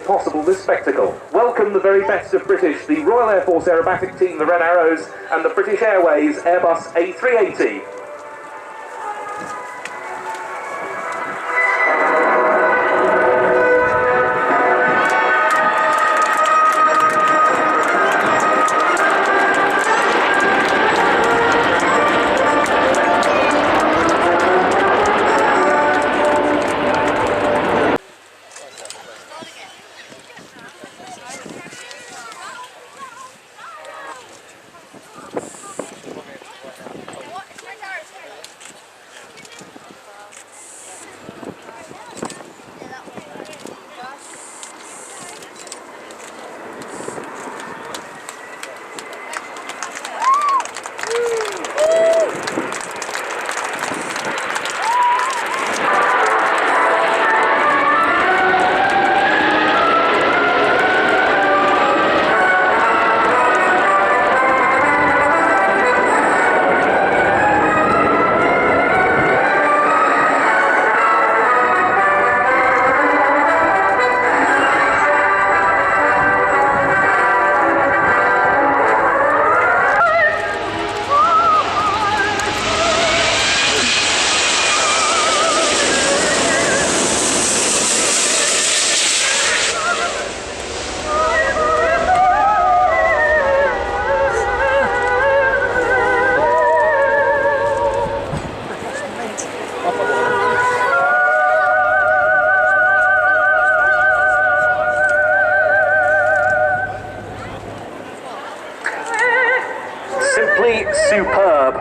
possible this spectacle. Welcome the very best of British, the Royal Air Force aerobatic team, the Red Arrows, and the British Airways Airbus A380. Simply superb.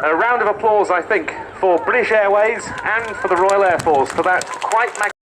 A round of applause, I think, for British Airways and for the Royal Air Force for that quite magnificent